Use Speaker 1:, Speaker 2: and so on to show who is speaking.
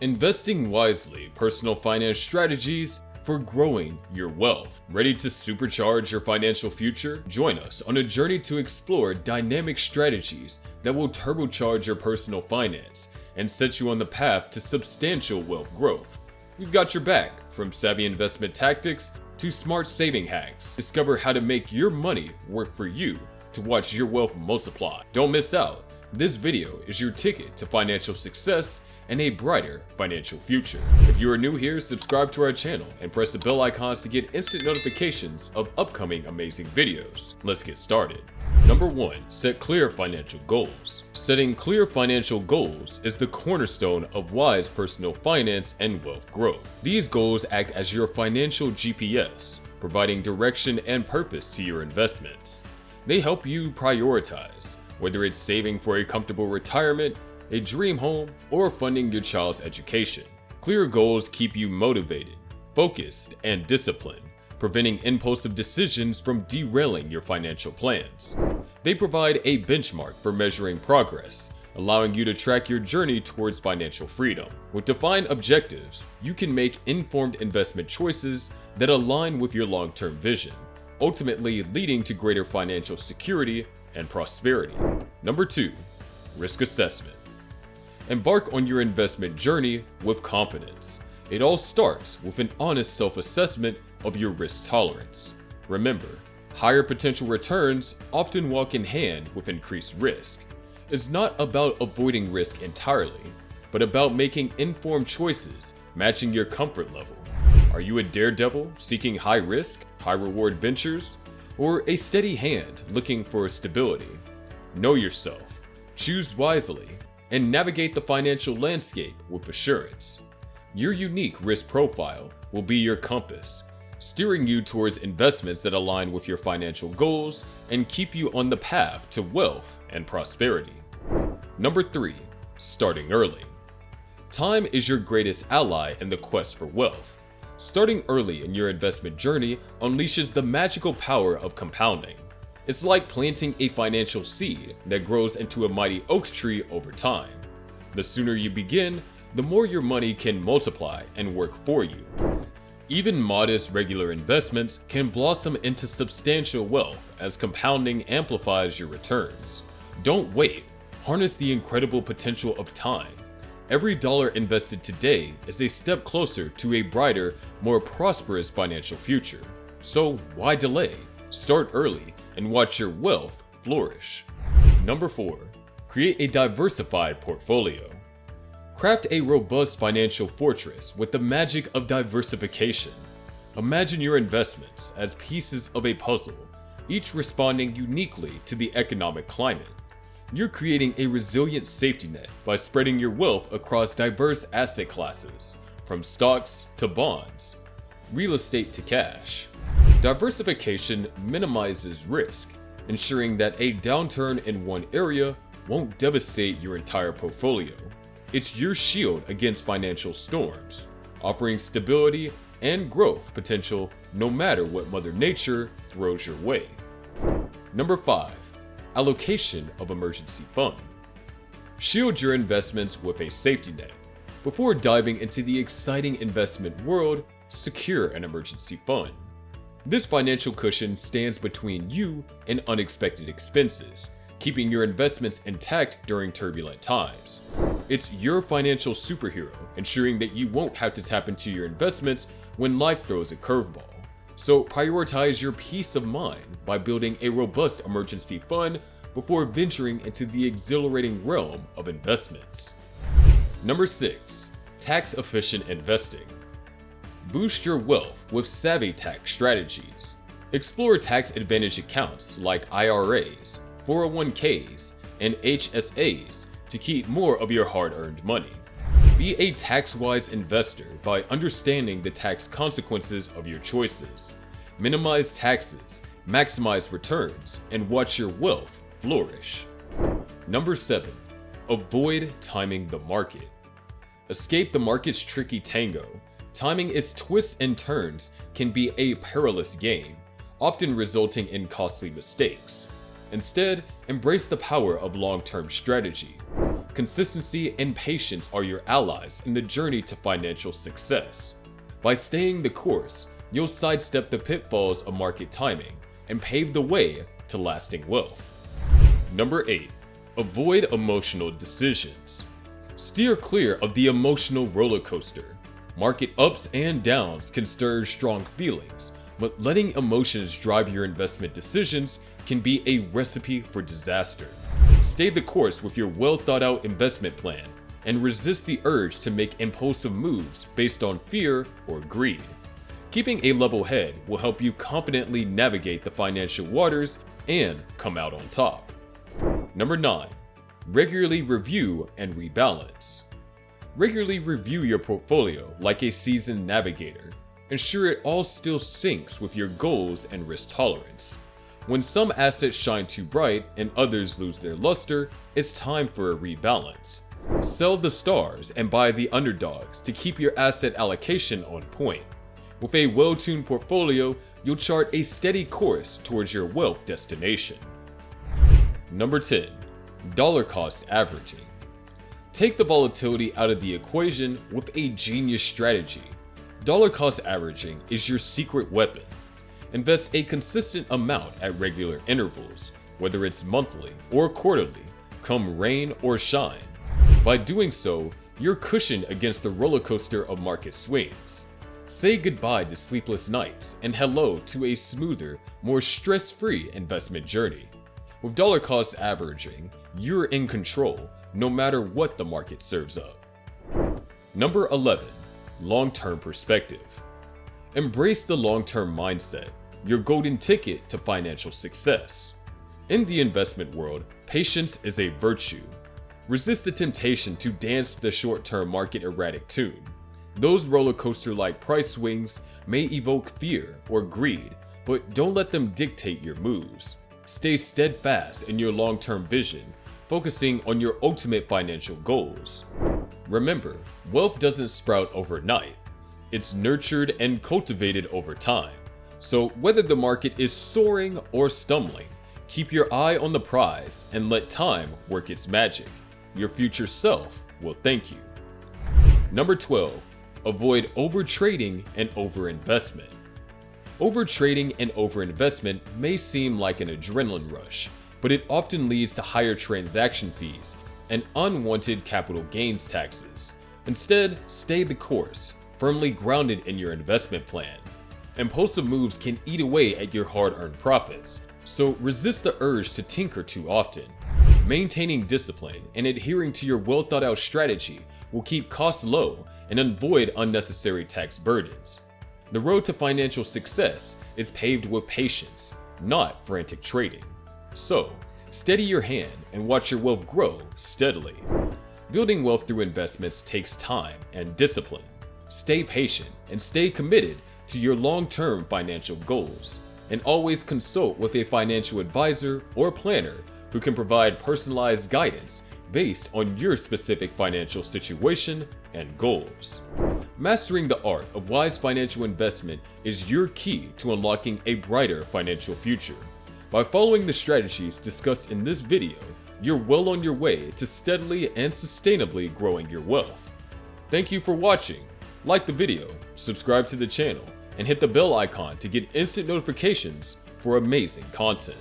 Speaker 1: Investing wisely, personal finance strategies for growing your wealth. Ready to supercharge your financial future? Join us on a journey to explore dynamic strategies that will turbocharge your personal finance and set you on the path to substantial wealth growth. We've got your back, from savvy investment tactics to smart saving hacks. Discover how to make your money work for you to watch your wealth multiply. Don't miss out. This video is your ticket to financial success and a brighter financial future. If you are new here, subscribe to our channel and press the bell icons to get instant notifications of upcoming amazing videos. Let's get started. Number 1. Set clear financial goals. Setting clear financial goals is the cornerstone of wise personal finance and wealth growth. These goals act as your financial GPS, providing direction and purpose to your investments. They help you prioritize, whether it's saving for a comfortable retirement, a dream home, or funding your child's education. Clear goals keep you motivated, focused, and disciplined, preventing impulsive decisions from derailing your financial plans. They provide a benchmark for measuring progress, allowing you to track your journey towards financial freedom. With defined objectives, you can make informed investment choices that align with your long-term vision, ultimately leading to greater financial security and prosperity. Number 2. Risk assessment. Embark on your investment journey with confidence. It all starts with an honest self-assessment of your risk tolerance. Remember, higher potential returns often walk in hand with increased risk. It's not about avoiding risk entirely, but about making informed choices matching your comfort level. Are you a daredevil seeking high risk, high reward ventures, or a steady hand looking for stability? Know yourself, choose wisely, and navigate the financial landscape with assurance. Your unique risk profile will be your compass, steering you towards investments that align with your financial goals and keep you on the path to wealth and prosperity. Number 3. Starting early. Time is your greatest ally in the quest for wealth. Starting early in your investment journey unleashes the magical power of compounding. It's like planting a financial seed that grows into a mighty oak tree over time. The sooner you begin, the more your money can multiply and work for you. Even modest regular investments can blossom into substantial wealth as compounding amplifies your returns. Don't wait. Harness the incredible potential of time. Every dollar invested today is a step closer to a brighter, more prosperous financial future. So why delay? Start early and watch your wealth flourish. Number 4. Create a diversified portfolio. Craft a robust financial fortress with the magic of diversification. Imagine your investments as pieces of a puzzle, each responding uniquely to the economic climate. You're creating a resilient safety net by spreading your wealth across diverse asset classes, from stocks to bonds, real estate to cash. Diversification minimizes risk, ensuring that a downturn in one area won't devastate your entire portfolio. It's your shield against financial storms, offering stability and growth potential no matter what Mother Nature throws your way. Number 5. Allocation of emergency fund. Shield your investments with a safety net. Before diving into the exciting investment world, secure an emergency fund. This financial cushion stands between you and unexpected expenses, keeping your investments intact during turbulent times. It's your financial superhero, ensuring that you won't have to tap into your investments when life throws a curveball. So prioritize your peace of mind by building a robust emergency fund before venturing into the exhilarating realm of investments. Number 6. Tax-efficient investing. Boost your wealth with savvy tax strategies. Explore tax advantage accounts like IRAs, 401ks, and HSAs to keep more of your hard-earned money. Be a tax-wise investor by understanding the tax consequences of your choices. Minimize taxes, maximize returns, and watch your wealth flourish. Number 7. Avoid timing the market. Escape the market's tricky tango. Timing its twists and turns can be a perilous game, often resulting in costly mistakes. Instead, embrace the power of long-term strategy. consistency and patience are your allies in the journey to financial success. By staying the course, you'll sidestep the pitfalls of market timing and pave the way to lasting wealth. Number 8. Avoid emotional decisions. Steer clear of the emotional roller coaster. Market ups and downs can stir strong feelings, but letting emotions drive your investment decisions can be a recipe for disaster. Stay the course with your well-thought-out investment plan and resist the urge to make impulsive moves based on fear or greed. Keeping a level head will help you confidently navigate the financial waters and come out on top. Number 9. Regularly review and rebalance. Regularly review your portfolio like a seasoned navigator. Ensure it all still syncs with your goals and risk tolerance. When some assets shine too bright and others lose their luster, it's time for a rebalance. Sell the stars and buy the underdogs to keep your asset allocation on point. With a well-tuned portfolio, you'll chart a steady course towards your wealth destination. Number 10. Dollar cost averaging. Take the volatility out of the equation with a genius strategy. Dollar cost averaging is your secret weapon. Invest a consistent amount at regular intervals, whether it's monthly or quarterly, come rain or shine. By doing so, you're cushioned against the roller coaster of market swings. Say goodbye to sleepless nights and hello to a smoother, more stress-free investment journey. With dollar cost averaging, you're in control no matter what the market serves up. Number 11. Long-term perspective. Embrace the long-term mindset, your golden ticket to financial success. In the investment world, patience is a virtue. Resist the temptation to dance to the short-term market erratic tune. Those roller coaster-like price swings may evoke fear or greed, but don't let them dictate your moves. Stay steadfast in your long-term vision, focusing on your ultimate financial goals. Remember, wealth doesn't sprout overnight. It's nurtured and cultivated over time. So whether the market is soaring or stumbling, keep your eye on the prize and let time work its magic. Your future self will thank you. Number 12. Avoid overtrading and overinvestment. Overtrading and overinvestment may seem like an adrenaline rush, but it often leads to higher transaction fees and unwanted capital gains taxes. Instead, stay the course, firmly grounded in your investment plan. Impulsive moves can eat away at your hard-earned profits, so resist the urge to tinker too often. Maintaining discipline and adhering to your well-thought-out strategy will keep costs low and avoid unnecessary tax burdens. The road to financial success is paved with patience, not frantic trading. So, steady your hand and watch your wealth grow steadily. Building wealth through investments takes time and discipline. Stay patient and stay committed to your long-term financial goals. And always consult with a financial advisor or planner who can provide personalized guidance based on your specific financial situation and goals. Mastering the art of wise financial investment is your key to unlocking a brighter financial future. By following the strategies discussed in this video, you're well on your way to steadily and sustainably growing your wealth. Thank you for watching. Like the video, subscribe to the channel, and hit the bell icon to get instant notifications for amazing content.